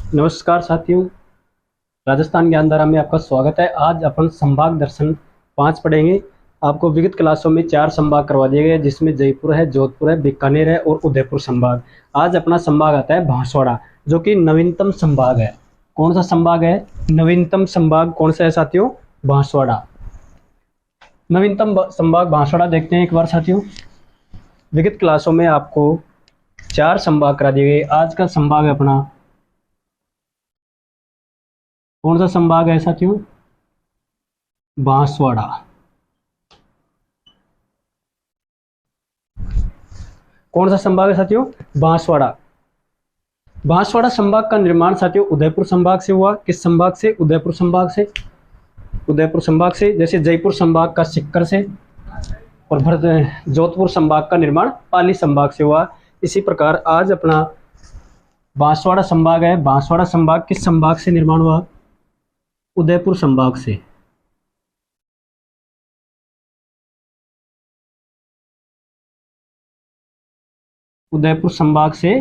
नमस्कार साथियों, राजस्थान ज्ञान धारा में आपका स्वागत है। आज अपन संभाग दर्शन 5 पढ़ेंगे। आपको विगत क्लासों में 4 संभाग करवा दिए गए, जिसमें जयपुर है, जोधपुर है, बीकानेर है और उदयपुर संभाग। आज अपना संभाग आता है बांसवाड़ा, जो कि नवीनतम संभाग है। कौन सा संभाग है? नवीनतम संभाग कौन सा है साथियों? बांसवाड़ा। नवीनतम संभाग बांसवाड़ा देखते हैं एक बार साथियों। विगत क्लासों में आपको 4 संभाग करा दिए गए। आज का संभाग है अपना, कौन सा संभाग है साथियों? बांसवाड़ा। कौन सा संभाग है साथियों? बांसवाड़ा। बांसवाड़ा संभाग का निर्माण साथियों उदयपुर संभाग से हुआ। किस संभाग से? उदयपुर संभाग से। उदयपुर संभाग से, जैसे जयपुर संभाग का सीकर से और जोधपुर संभाग का निर्माण पाली संभाग से हुआ। इसी प्रकार आज अपना बांसवाड़ा संभाग है। बांसवाड़ा संभाग किस संभाग से निर्माण हुआ? उदयपुर संभाग से। उदयपुर संभाग से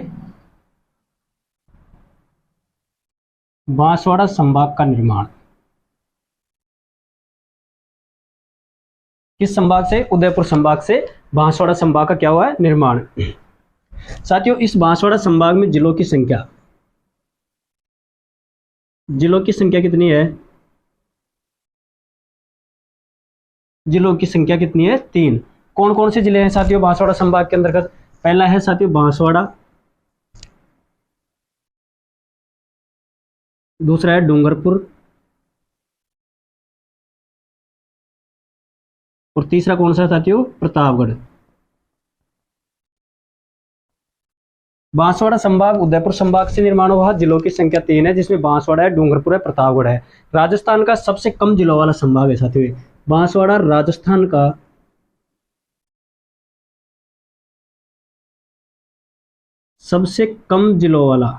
बांसवाड़ा संभाग का निर्माण किस संभाग से? उदयपुर संभाग से बांसवाड़ा संभाग का क्या हुआ है? निर्माण। साथियों, इस बांसवाड़ा संभाग में जिलों की संख्या कितनी है? जिलों की संख्या कितनी है? 3। कौन कौन से जिले हैं साथियों बांसवाड़ा संभाग के अंतर्गत? पहला है साथियों बांसवाड़ा, दूसरा है डूंगरपुर और तीसरा कौन सा है साथियों? प्रतापगढ़। बांसवाड़ा संभाग उदयपुर संभाग से निर्माण हुआ। जिलों की संख्या 3 है, जिसमें बांसवाड़ा है, डूंगरपुर है, प्रतापगढ़ है। राजस्थान का सबसे कम जिलों वाला संभाग है साथियों बांसवाड़ा। राजस्थान का सबसे कम जिलों वाला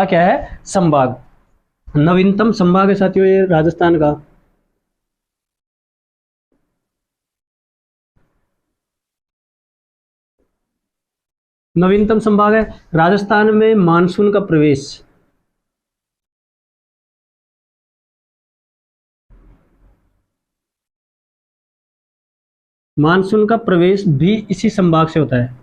क्या है? संभाग। नवीनतम संभाग है साथियों ये राजस्थान का। नवीनतम संभाग है। राजस्थान में मानसून का प्रवेश भी इसी संभाग से होता है।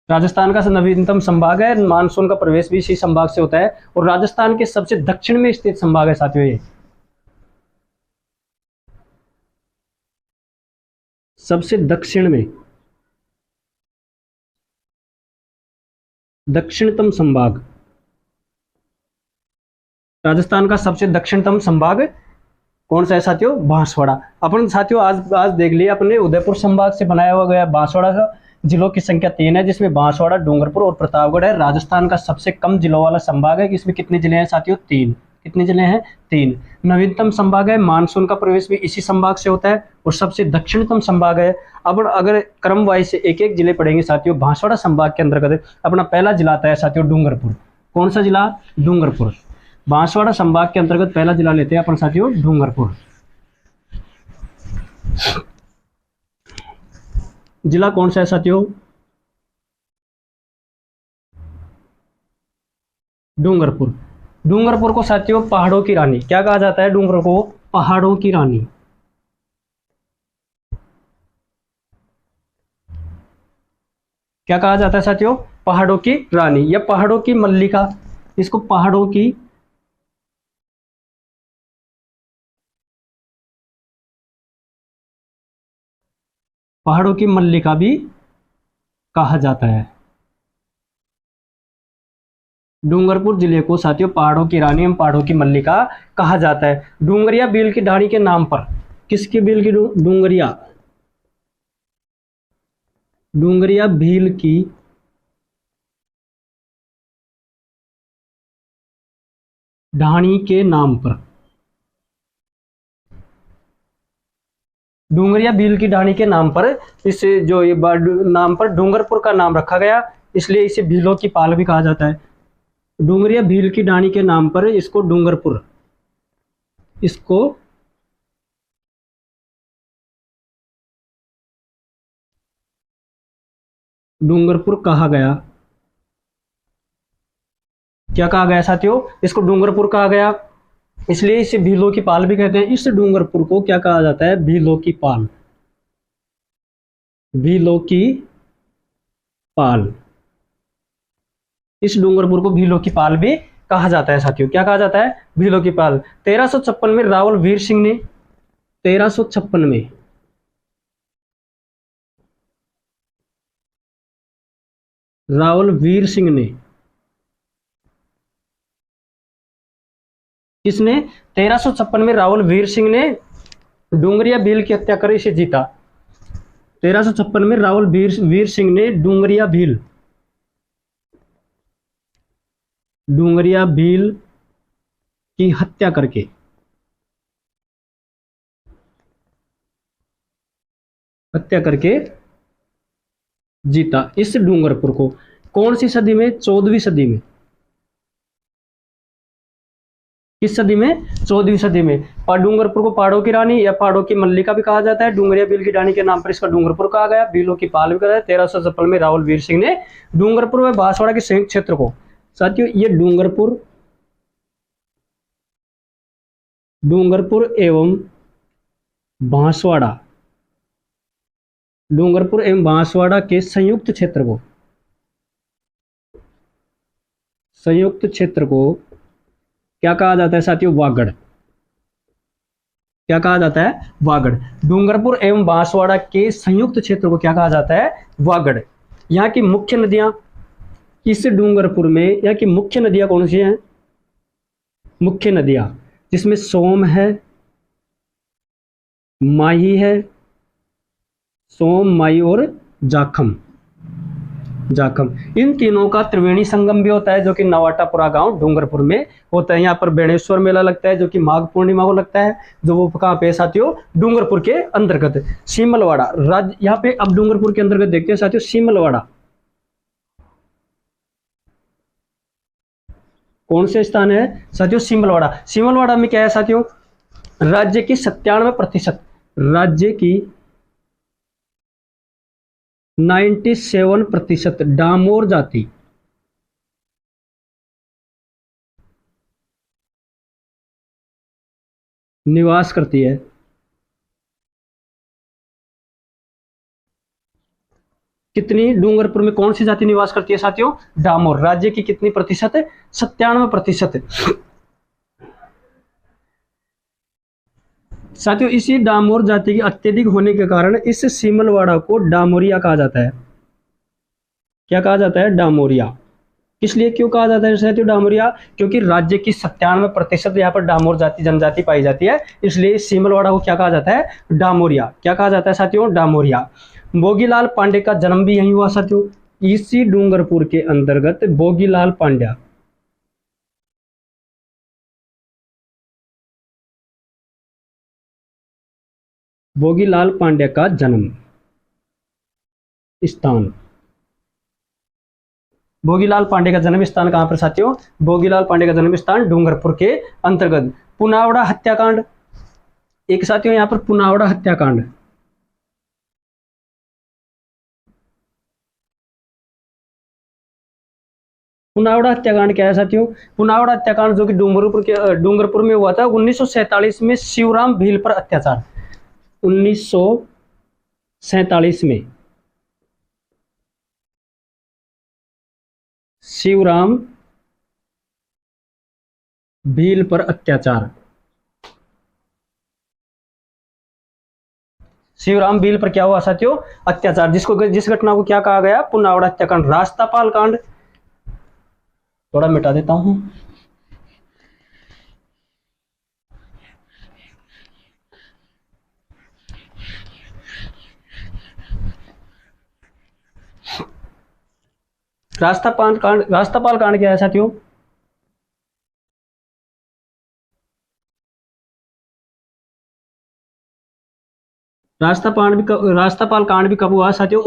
राजस्थान का नवीनतम संभाग है, मानसून का प्रवेश भी इसी संभाग से होता है और राजस्थान के सबसे दक्षिण में स्थित संभाग है साथियों ये। सबसे दक्षिण में, दक्षिणतम संभाग। राजस्थान का सबसे दक्षिणतम संभाग कौन सा है साथियों? बांसवाड़ा। अपन साथियों आज देख लिया अपने उदयपुर संभाग से बनाया हुआ गया बांसवाड़ा का। जिलों की संख्या 3 है, जिसमें बांसवाड़ा, डूंगरपुर और प्रतापगढ़ है। राजस्थान का सबसे कम जिलों वाला संभाग है। इसमें कितने जिले हैं साथियों? 3। कितने जिले हैं? 3। नवीनतम संभाग है, मानसून का प्रवेश भी इसी संभाग से होता है और सबसे दक्षिणतम संभाग है। अब अगर क्रम वाइज से एक एक जिले पढ़ेंगे साथियों बांसवाड़ा संभाग के अंतर्गत अपना पहला जिला आता है साथियों डूंगरपुर। कौन सा जिला? डूंगरपुर। बांसवाड़ा संभाग के अंतर्गत पहला जिला लेते हैं अपन साथियों डूंगरपुर। जिला कौन सा है साथियों? डूंगरपुर। डूंगरपुर को साथियों पहाड़ों की रानी क्या कहा जाता है? डूंगरपुर को पहाड़ों की रानी। क्या कहा जाता है साथियों? पहाड़ों की रानी या पहाड़ों की मल्लिका। इसको पहाड़ों की मल्लिका भी कहा जाता है। डूंगरपुर जिले को साथियों पहाड़ों की रानी एवं पहाड़ों की मल्लिका कहा जाता है। डूंगरिया भील की ढाणी के नाम पर, किसकी भील की? डूंगरिया भील की ढाणी के नाम पर, डूंगरिया भील की ढाणी के नाम पर इस जो ये नाम पर डूंगरपुर का नाम रखा गया, इसलिए इसे भीलों की पाल भी कहा जाता है। डूंगरिया भील की डाणी के नाम पर इसको डूंगरपुर, इसको डूंगरपुर कहा गया। क्या कहा गया साथियों? इसको डूंगरपुर कहा गया, इसलिए इसे भीलों की पाल भी कहते हैं। इस डूंगरपुर को क्या कहा जाता है? भीलों की पाल, भीलों की पाल। इस डूंगरपुर को भीलों की पाल भी कहा जाता है साथियों। क्या कहा जाता है? भीलों की पाल। 1356 में रावल वीर सिंह ने, 1356 में रावल वीर सिंह ने, किसने? 1356 में रावल वीर सिंह ने डूंगरिया भील की हत्या कर इसे जीता। 1356 में रावल वीर सिंह ने डूंगरिया भील की हत्या करके जीता इस डूंगरपुर को। कौन सी सदी में? 14वीं सदी में। किस सदी में? 14वीं सदी में। और डूंगरपुर को पहाड़ों की रानी या पहाड़ों की मल्लिका भी कहा जाता है। डूंगरिया भील की रानी के नाम पर इसका डूंगरपुर कहा गया, भीलों की पाल भी कहा जाता है। 1356 में रावल वीर सिंह ने डूंगरपुर व बांसवाड़ा के संयुक्त क्षेत्र को, साथियों ये डूंगरपुर एवं बांसवाड़ा के संयुक्त क्षेत्र को क्या कहा जाता है साथियों? वागड़। क्या कहा जाता है? वागड़। डूंगरपुर एवं बांसवाड़ा के संयुक्त क्षेत्र को क्या कहा जाता है? वागड़। यहाँ की मुख्य नदियां, इस डूंगरपुर में यहाँ की मुख्य नदियां कौन सी हैं? मुख्य नदियां जिसमें सोम है, माही है, सोम, माही और जाखम। इन तीनों का त्रिवेणी संगम भी होता है, जो कि नवाटापुरा गांव डूंगरपुर में होता है। यहाँ पर बेणेश्वर मेला लगता है, जो कि माघ पूर्णिमा को लगता है, जो वो कहाँ पे साथियों? डूंगरपुर के अंतर्गत सीमलवाड़ा राज्य। यहाँ पे अब डूंगरपुर के अंतर्गत देखते हैं साथियों सीमलवाड़ा। कौन से स्थान है साथियों? सीमलवाड़ा। सीमलवाड़ा में क्या है साथियों? राज्य की 97%, राज्य की 97% डामोर जाति निवास करती है। कितनी? डूंगरपुर में कौन सी जाति निवास करती है साथियों? डामोर। राज्य की कितनी प्रतिशत है? 97%। साथियों इसी डामोर जाति की अत्यधिक होने के कारण इस सीमलवाड़ा को डामोरिया कहा जाता है। क्या कहा जाता है? डामोरिया। किस लिए क्यों कहा जाता है साथियों डामोरिया? क्योंकि राज्य की 97% यहाँ पर डामोर जाति जनजाति पाई जाती है, इसलिए इस सीमलवाड़ा को क्या कहा जाता है? डामोरिया। क्या कहा जाता है साथियों? डामोरिया। भोगीलाल पांडे का जन्म भी यहीं हुआ साथियों, इसी डूंगरपुर के अंतर्गत भोगीलाल पांड्या। भोगीलाल पांड्या का जन्म स्थान, भोगीलाल पांडे का जन्म स्थान कहां पर साथियों? भोगीलाल पांडे का जन्म स्थान डूंगरपुर के अंतर्गत। पुनावड़ा हत्याकांड, एक साथियों यहां पर पुनावड़ा हत्याकांड। पुनावड़ा हत्याकांड क्या है साथियों? पुनावड़ा हत्याकांड जो कि डूंगरपुर में हुआ था 1947 में शिवराम भील पर अत्याचार। 1947 में शिवराम भील पर अत्याचार। शिवराम भील पर क्या हुआ साथियों? अत्याचार। जिस घटना को क्या कहा गया? पुनावड़ा हत्याकांड। रास्तापाल कांड, थोड़ा मिटा देता हूं। रास्तापाल कांड क्या है साथियों? रास्तापाल कांड भी कब हुआ साथियों?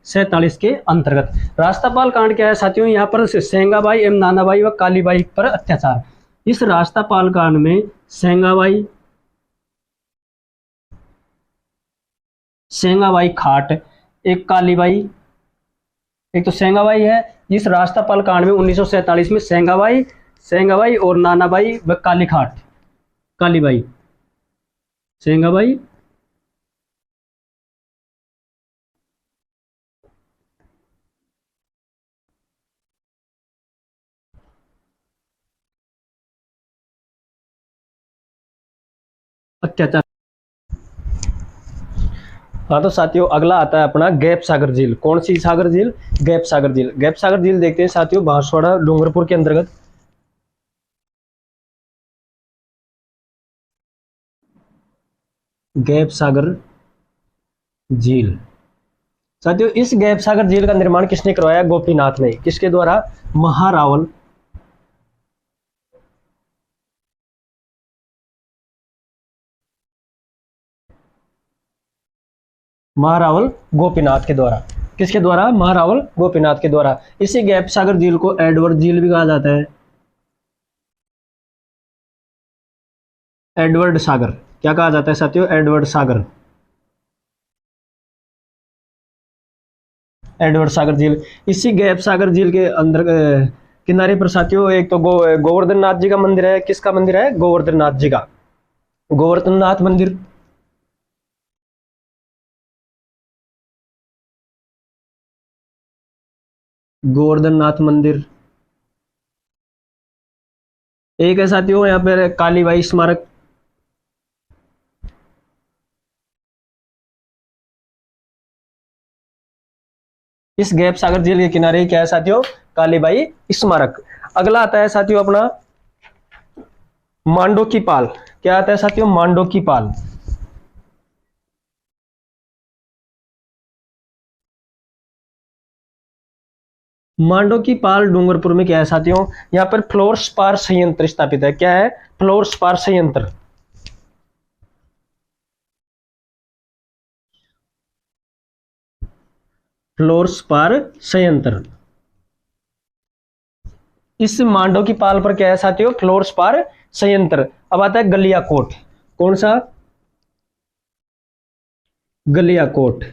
1947 के अंतर्गत। रास्तापाल कांड क्या है साथियों, यहाँ पर सेंगाबाई एवं नानाबाई व कालीबाई पर अत्याचार। इस रास्तापाल कांड में सेंगाबाई खाट, एक कालीबाई, एक तो सेंगाबाई है। इस रास्तापाल कांड में 1947 में सेंगाबाई और नानाबाई व कालीबाई, सेंगाबाई अत्याचार। हाँ तो साथियों अगला आता है अपना गैप सागर झील। कौन सी सागर झील? गैप सागर झील। गैप सागर झील देखते हैं साथियों, बांसवाड़ा डूंगरपुर के अंतर्गत। गैप सागर झील साथियों, इस गैप सागर झील का निर्माण किसने करवाया? गोपीनाथ ने। किसके द्वारा? महारावल गोपीनाथ के द्वारा। किसके द्वारा? महारावल गोपीनाथ के द्वारा। इसी गैप सागर झील को एडवर्ड झील भी कहा जाता है। एडवर्ड सागर, क्या कहा जाता है साथियों? एडवर्ड सागर। एडवर्ड सागर झील। इसी गैप सागर झील के अंदर किनारे पर साथियों एक तो गोवर्धन नाथ जी का मंदिर है। किसका मंदिर है? गोवर्धन नाथ जी का। गोवर्धन नाथ मंदिर। गोवर्धन नाथ मंदिर। एक है साथियों यहाँ पर कालीबाई स्मारक। इस गैप सागर झील के किनारे क्या है साथियों? कालीबाई स्मारक। अगला आता है साथियों अपना मांडो की पाल। क्या आता है साथियों? मांडो की पाल। मांडो की पाल डूंगरपुर में क्या है साथियों? यहाँ पर फ्लोरस्पार संयंत्र स्थापित है। क्या है? फ्लोरस्पार संयंत्र। फ्लोरस्पार संयंत्र। इस मांडो की पाल पर क्या है साथियों? फ्लोरस्पार संयंत्र। अब आता है गलियाकोट। कौन सा? गलियाकोट।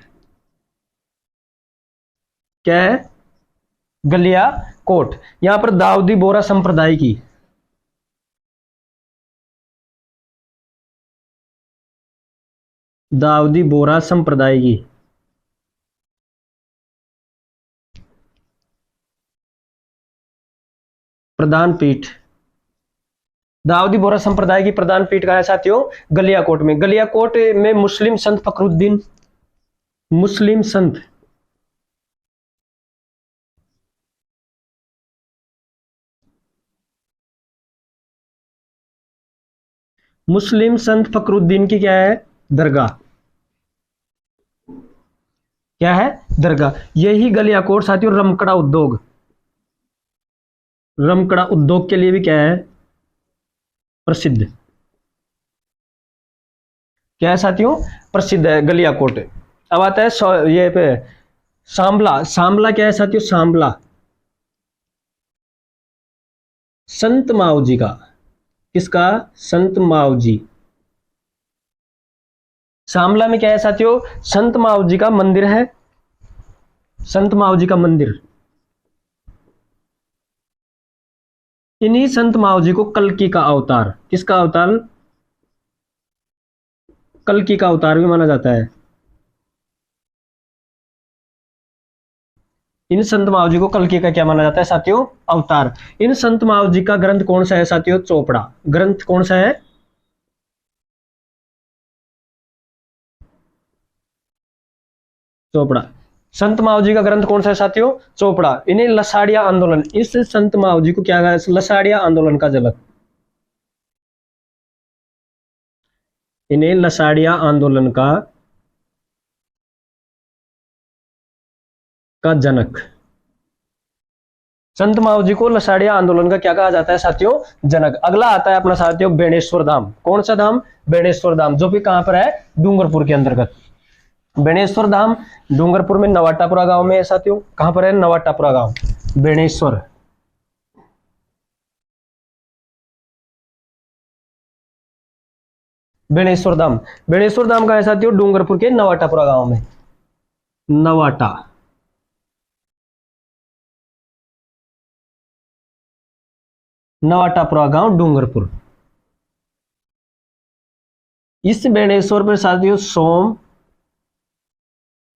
क्या है? गलियाकोट। यहां पर दाऊदी बोरा संप्रदाय की प्रधान पीठ। दाऊदी बोरा संप्रदाय की प्रधान पीठ कहाँ है साथियों? गलियाकोट में। गलियाकोट में मुस्लिम संत फखरुद्दीन, मुस्लिम संत फखरुद्दीन की क्या है? दरगाह। क्या है? दरगाह। यही गलियाकोट साथियों रमकड़ा उद्योग के लिए भी क्या है? प्रसिद्ध। क्या है साथियों? प्रसिद्ध है गलियाकोट। अब आता है ये पे सांबला क्या है साथियों? सांबला संत माऊजी का। किसका? संत माऊजी। सांबला में क्या है साथियों? संत माऊजी का मंदिर है। संत माऊजी का मंदिर। इन्हीं संत माऊजी को कल्कि का अवतार। किसका अवतार? कल्कि का अवतार भी माना जाता है। इन संत माऊजी को कल्कि का क्या माना जाता है साथियों? अवतार। इन संत माऊजी का ग्रंथ कौन सा है साथियों? चोपड़ा। ग्रंथ कौन सा है? चोपड़ा। संत माऊजी का ग्रंथ कौन सा है साथियों? चोपड़ा। इन्हें लसाड़िया आंदोलन, इस संत माऊजी को क्या कहा? लसाड़िया आंदोलन का जनक। इन्हें लसाड़िया आंदोलन का जनक। संत माऊजी को लसाड़िया आंदोलन का क्या कहा जाता है साथियों? जनक। अगला आता है अपना साथियों बेणेश्वर धाम। कौन सा धाम? बेणेश्वर धाम, जो कि कहां पर है? डूंगरपुर के अंतर्गत। बेणेश्वर धाम डूंगरपुर में नवाटापुरा गांव में है साथियों। कहां पर है? नवाटापुरा गांव, बेणेश्वर। बेणेश्वर धाम, बेणेश्वर धाम का है साथियों? डूंगरपुर के नवाटापुरा गांव में। नवाटा, नवाटापुरा गांव डूंगरपुर। इस बेणेश्वर पर साथियों सोम,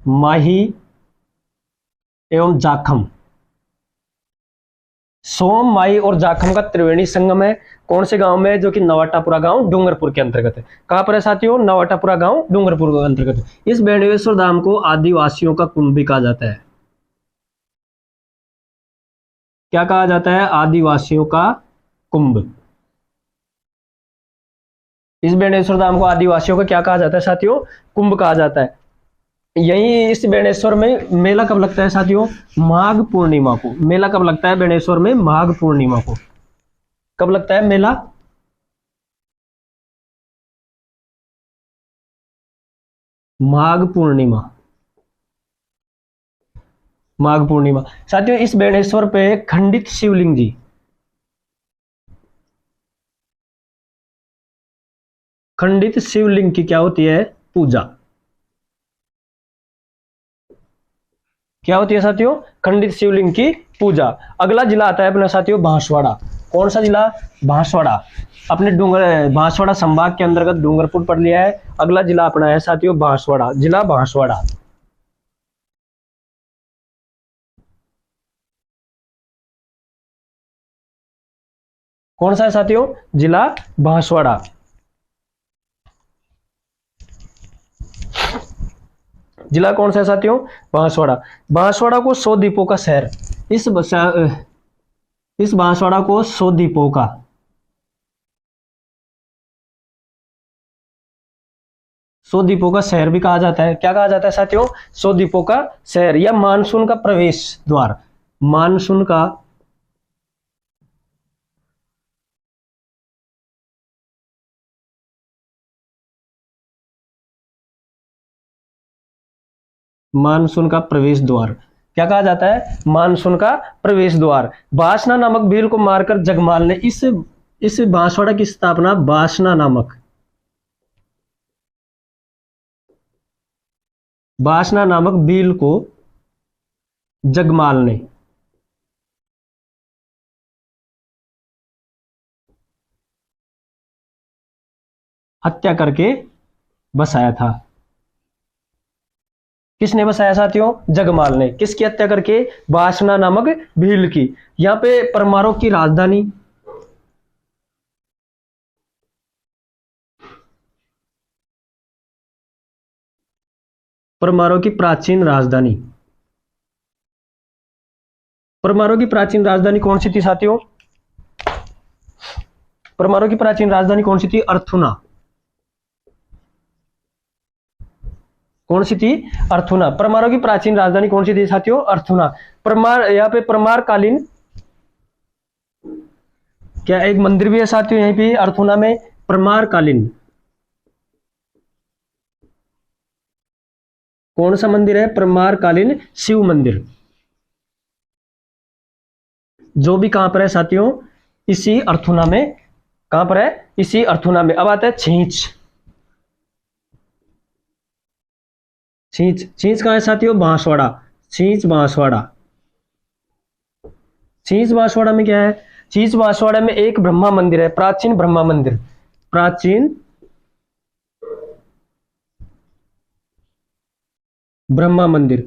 माही एवं जाखम, सोम, माही और जाखम का त्रिवेणी संगम है। कौन से गांव में? जो कि नवाटापुरा गांव डूंगरपुर के अंतर्गत है। कहां पर है साथियों? नवाटापुरा गांव डूंगरपुर के अंतर्गत। इस बेणेश्वर धाम को आदिवासियों का कुंभ भी कहा जाता है। क्या कहा जाता है? आदिवासियों का कुंभ। इस बेणेश्वर धाम को आदिवासियों का क्या कहा जाता है साथियों? कुंभ कहा जाता है। यही इस बेणेश्वर में मेला कब लगता है साथियों? माघ पूर्णिमा को। मेला कब लगता है बेणेश्वर में? माघ पूर्णिमा को। कब लगता है मेला? माघ पूर्णिमा, माघ पूर्णिमा। साथियों इस बेणेश्वर पे खंडित शिवलिंग जी, खंडित शिवलिंग की क्या होती है? पूजा। क्या होती है साथियों? खंडित शिवलिंग की पूजा। अगला जिला आता है अपना साथियों बांसवाड़ा। कौन सा जिला? बांसवाड़ा। अपने बांसवाड़ा संभाग के अंतर्गत डूंगरपुर पड़ लिया है। अगला जिला अपना है साथियों बांसवाड़ा, जिला बांसवाड़ा। कौन सा है साथियों? जिला बांसवाड़ा। जिला कौन सा है साथियों? बांसवाड़ा। बांसवाड़ा को 100 द्वीपों का शहर, इस बांसवाड़ा को 100 द्वीपों का, 100 द्वीपों का शहर भी कहा जाता है। क्या कहा जाता है साथियों? 100 द्वीपों का शहर या मानसून का प्रवेश द्वार। मानसून का मानसून का प्रवेश द्वार। क्या कहा जाता है? मानसून का प्रवेश द्वार। बासना नामक भील को मारकर जगमाल ने इस बांसवाड़ा की स्थापना बासना नामक भील को जगमाल ने हत्या करके बसाया था। किसने बसाया साथियों? जगमाल ने। किसकी हत्या करके? बासना नामक भील की। यहां पे परमारों की राजधानी, परमारों की प्राचीन राजधानी, परमारों की प्राचीन राजधानी कौन सी थी साथियों? परमारों की प्राचीन राजधानी कौन सी थी? अर्थुना। कौन सी थी? अर्थुना। परमारों की प्राचीन राजधानी कौन सी थी साथियों? अर्थुना। परमार, यहाँ पे परमार कालीन क्या एक मंदिर भी है साथियों यहीं पे अर्थुना में? परमार कालीन कौन सा मंदिर है? परमार कालीन शिव मंदिर, जो भी कहां पर है साथियों? इसी अर्थुना में। कहां पर है? इसी अर्थुना में। अब आता है छींच। छींच, छींच कहां है साथियों? बांसवाड़ा। छींच बांसवाड़ा। छींच बांसवाड़ा में क्या है? छींच बांसवाड़ा में एक ब्रह्मा मंदिर है, प्राचीन ब्रह्मा मंदिर। प्राचीन ब्रह्मा मंदिर।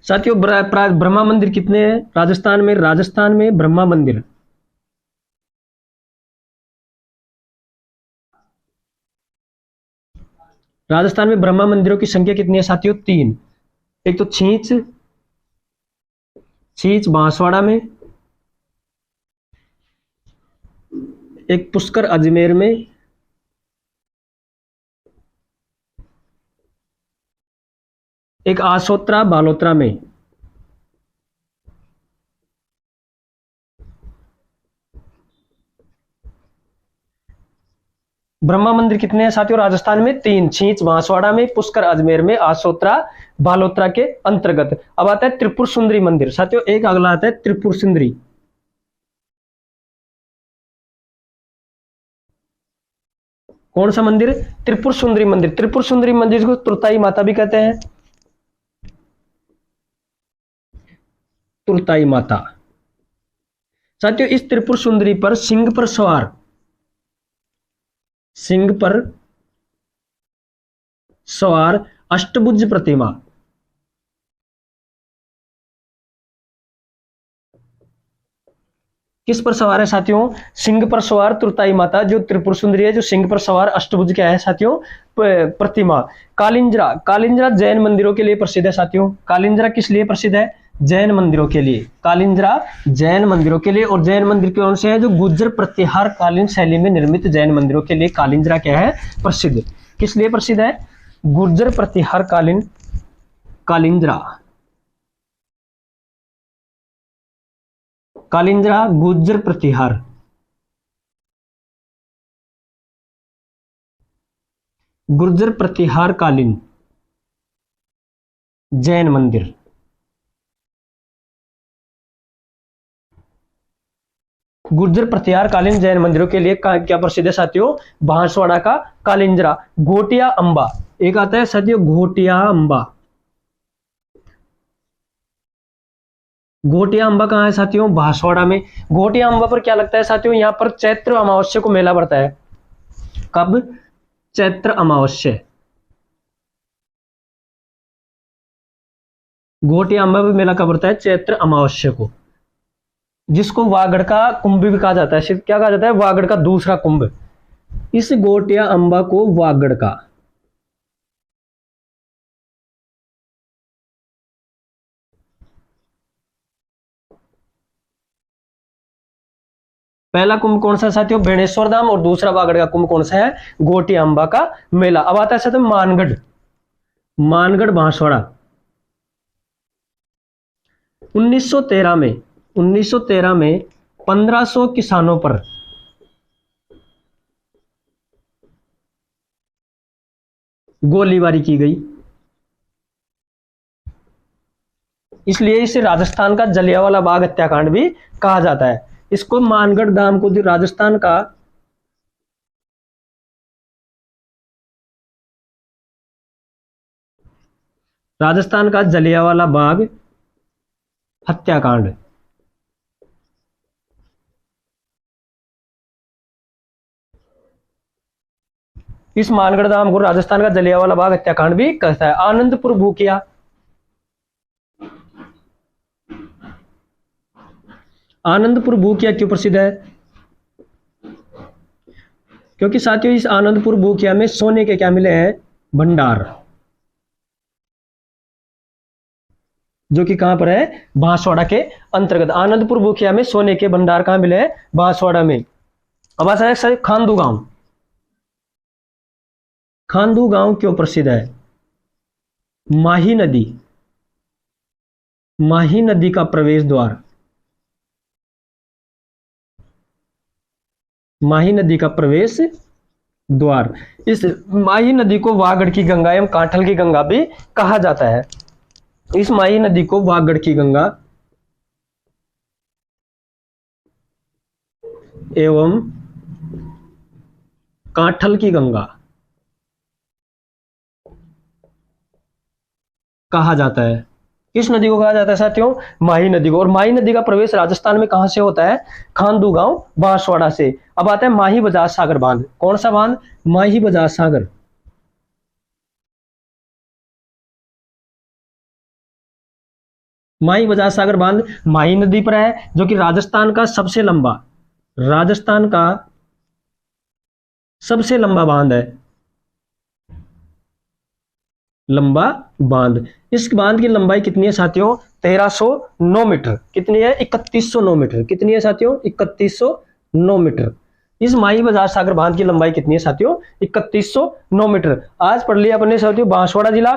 साथियों ब्रह्मा मंदिर कितने हैं राजस्थान में? राजस्थान में ब्रह्मा मंदिर, राजस्थान में ब्रह्मा मंदिरों की संख्या कितनी है साथियों? 3। एक तो छींच, छींच बांसवाड़ा में, एक पुष्कर अजमेर में, एक आसोत्रा बालोत्रा में। ब्रह्मा मंदिर कितने हैं साथियों राजस्थान में? 3, छींच बांसवाड़ा में, पुष्कर अजमेर में, आसोत्रा बालोत्रा के अंतर्गत। अब आता है त्रिपुर सुंदरी मंदिर साथियों, एक अगला आता है त्रिपुर सुंदरी। कौन सा मंदिर? त्रिपुर सुंदरी मंदिर। त्रिपुर सुंदरी मंदिर को तुरताई माता भी कहते हैं, तुरताई माता। साथियों इस त्रिपुर सुंदरी पर सिंह पर सवार, सिंह पर सवार अष्टभुज प्रतिमा, किस पर सवार है साथियों? सिंह पर सवार तुरताई माता जो त्रिपुर सुंदरी है, जो सिंह पर सवार अष्टभुज क्या है साथियों? प्रतिमा। कालिंजरा, कालिंजरा जैन मंदिरों के लिए प्रसिद्ध है साथियों। कालिंजरा किस लिए प्रसिद्ध है? जैन मंदिरों के लिए। कालिंजरा जैन मंदिरों के लिए। और जैन मंदिर कौन से हैं? जो गुर्जर प्रत्याहार कालीन शैली में निर्मित जैन मंदिरों के लिए कालिंजरा क्या है? प्रसिद्ध। किस लिए प्रसिद्ध है? गुर्जर प्रत्याहार कालीन, कालिंजरा, कालिंजरा गुर्जर प्रतिहार, गुर्जर प्रतिहार कालीन जैन मंदिर। गुर्जर प्रतिहार कालीन जैन मंदिरों के लिए क्या प्रसिद्ध है साथियों? बांसवाड़ा का कालिंजरा। घोटिया अंबा, एक आता है साथियों घोटिया अंबा। घोटिया अंबा कहाँ है साथियों? बांसवाड़ा में। घोटिया अंबा पर क्या लगता है साथियों? यहाँ पर चैत्र अमावस्या को मेला बढ़ता है। कब? चैत्र अमावस्या। घोटिया अंबा पर मेला कब बढ़ता है? चैत्र अमावस्या को, जिसको वागड़ का कुंभ भी कहा जाता है। क्या कहा जाता है? वागड़ का दूसरा कुंभ। इस घोटिया अंबा को वागड़ का पहला कुंभ कौन सा साथियों? बेणेश्वर धाम। और दूसरा वागड़ का कुंभ कौन सा है? घोटिया अंबा का मेला। अब आता है साथियों मानगढ़, मानगढ़ बांसवाड़ा। 1913 में 1500 किसानों पर गोलीबारी की गई, इसलिए इसे राजस्थान का जलियांवाला बाग हत्याकांड भी कहा जाता है। इसको मानगढ़ धाम को राजस्थान का जलियांवाला बाग हत्याकांड, इस मानगढ़ धाम को राजस्थान का जलियांवाला बाग हत्याकांड भी कहता है। आनंदपुर भूकिया, आनंदपुर भूकिया क्यों प्रसिद्ध है? क्योंकि साथियों इस आनंदपुर भूकिया में सोने के क्या मिले हैं? भंडार, जो कि कहां पर है? बांसवाड़ा के अंतर्गत। आनंदपुर भूकिया में सोने के भंडार कहां मिले हैं? बांसवाड़ा में। अब आता है खांडू गांव। खांडू गांव क्यों प्रसिद्ध है? माही नदी, माही नदी का प्रवेश द्वार, माही नदी का प्रवेश द्वार। इस माही नदी को वागड़ की गंगा एवं कांठल की गंगा भी कहा जाता है। इस माही नदी को वागड़ की गंगा एवं कांठल की गंगा कहा जाता है। किस नदी को कहा जाता है साथियों? माही नदी को। और माही नदी का प्रवेश राजस्थान में कहां से होता है? खांडू गांव बांसवाड़ा से। अब आता है माही बजाज सागर बांध। कौन सा बांध? माही बजाज सागर। माही बजाज सागर बांध माही नदी पर है, जो कि राजस्थान का सबसे लंबा, राजस्थान का सबसे लंबा बांध है, लंबा बांध। इस बांध की लंबाई कितनी है साथियों? 1309 मीटर। कितनी है? 3109 मीटर। कितनी है साथियों? 3109 मीटर। इस माही बजाज सागर बांध की लंबाई कितनी है साथियों? 3109 मीटर। आज पढ़ लिया अपने साथियों बांसवाड़ा जिला,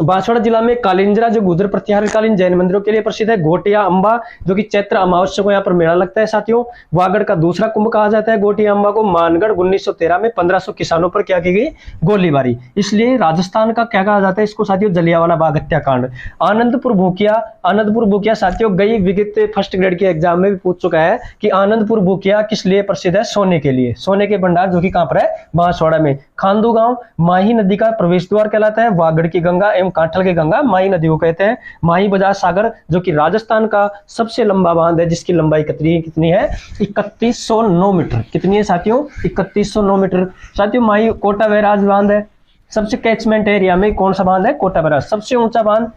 बांसवाड़ा जिला में कालिंजरा जो गुर्जर प्रत्याहारकालीन जैन मंदिरों के लिए प्रसिद्ध है, घोटिया अंबा जो कि चैत्र अमावस्या को यहाँ पर मेला लगता है साथियों। वागड़ का दूसरा कुंभ कहा जाता है घोटिया अंबा को। मानगढ़ 1913 में 1500 किसानों पर क्या की गई, गोलीबारी, इसलिए राजस्थान का क्या कहा जाता है इसको साथियों, जलियांवाला बाग हत्याकांड। आनंदपुर भूकिया साथियों गई विगत फर्स्ट ग्रेड के एग्जाम में भी पूछ चुका है कि आनंदपुर भूकिया किस लिए प्रसिद्ध है, सोने के लिए, सोने के भंडार जो कि कहां पर है, बांसवाड़ा में। खांदू गांव माही नदी का प्रवेश द्वार कहलाता है। वागड़ की गंगा एवं कांठल की गंगा माही नदी को कहते हैं। माही बजाज सागर जो कि राजस्थान का सबसे लंबा बांध है, जिसकी लंबाई कितनी है, 3109 मीटर। कितनी है साथियों, 3109 मीटर। साथियों माही कोटा बैराज बांध है, सबसे कैचमेंट एरिया में कौन सा बांध है, कोटा बैराज। सबसे ऊंचा बांध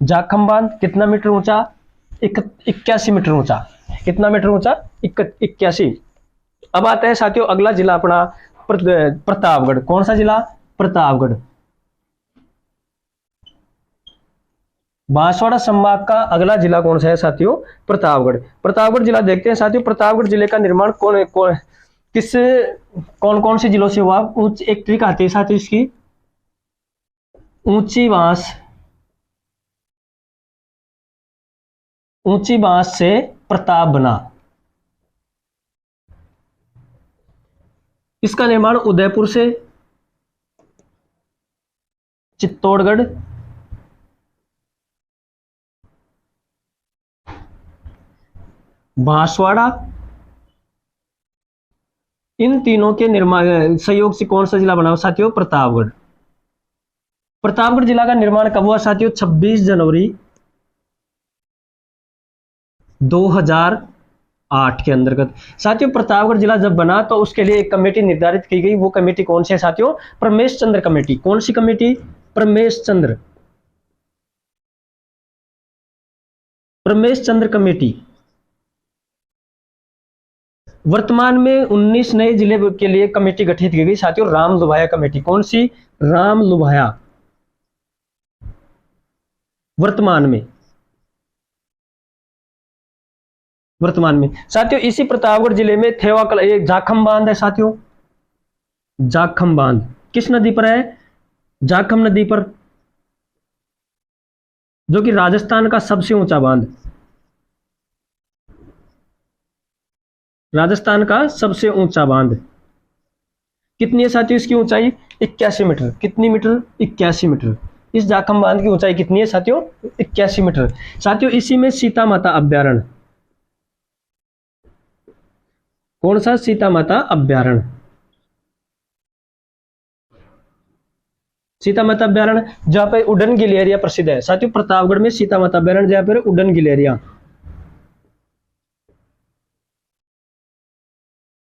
जाखम बांध, कितना मीटर ऊंचा, 81 मीटर ऊंचा। कितना मीटर ऊंचा, 81। अब आता है साथियों अगला जिला अपना प्रतापगढ़। कौन सा जिला, प्रतापगढ़। बांसवाड़ा संभाग का अगला जिला कौन सा है साथियों, प्रतापगढ़। प्रतापगढ़ जिला देखते हैं साथियों। प्रतापगढ़ जिले का निर्माण कौन कौन से जिलों से हुआ। एक ट्रिक आती है साथियों इसकी, ऊंची बांस से प्रताप बना। इसका निर्माण उदयपुर से चित्तौड़गढ़, बांसवाड़ा, इन तीनों के निर्माण सहयोग से कौन सा जिला बना साथियों, प्रतापगढ़। प्रतापगढ़ जिला का निर्माण कब हुआ साथियों, 26 जनवरी 2008 के अंतर्गत। साथियों प्रतापगढ़ जिला जब बना तो उसके लिए एक कमेटी निर्धारित की गई। वो कमेटी कौन सी है साथियों, परमेश चंद्र कमेटी। कौन सी कमेटी, परमेश चंद्र कमेटी। वर्तमान में 19 नए जिले के लिए कमेटी गठित की गई साथियों, राम लुभाया कमेटी। कौन सी, राम लुभाया। वर्तमान में साथियों इसी प्रतापगढ़ जिले में थेवाकला, एक जाखम बांध है साथियों। जाखम बांध किस नदी पर है, जाखम नदी पर, जो कि राजस्थान का सबसे ऊंचा बांध, राजस्थान का सबसे ऊंचा बांध। कितनी है साथियों इसकी ऊंचाई, 81 मीटर। कितनी मीटर, 81 मीटर। इस जाखम बांध की ऊंचाई कितनी है साथियों, 81 मीटर। साथियों इसी में सीता माता अभ्यारण्य। कौन सा, सीता माता अभ्यारण्य। सीता माता अभ्यारण्य जहां पर उड़न गिलहरियां प्रसिद्ध है साथियों, प्रतापगढ़ में सीता माता अभ्यारण्य जहां पर उड़न गिलहरियां।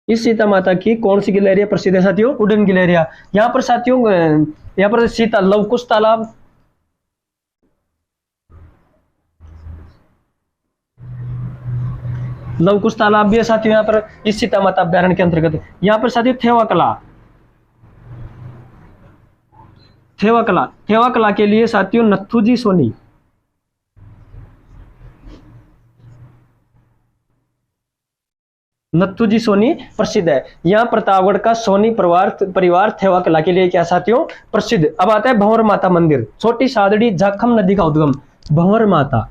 इस सीता माता की कौन सी गिलहरियां प्रसिद्ध है साथियों, उड़न गिलहरियां। यहाँ पर साथियों यहाँ पर सीता लवकुश तालाब, लवकुश तालाब भी है साथियों यहाँ पर इस सीता माता अभ्यारण्य के अंतर्गत। यहाँ पर साथियों थेवा कला के लिए साथियों नथुजी सोनी, नथुजी सोनी प्रसिद्ध है। यहाँ प्रतापगढ़ का सोनी परिवार थेवा कला के लिए क्या साथियों, प्रसिद्ध। अब आता है भंवर माता मंदिर। छोटी सादड़ी जाखम नदी का उद्गम, भंवर माता।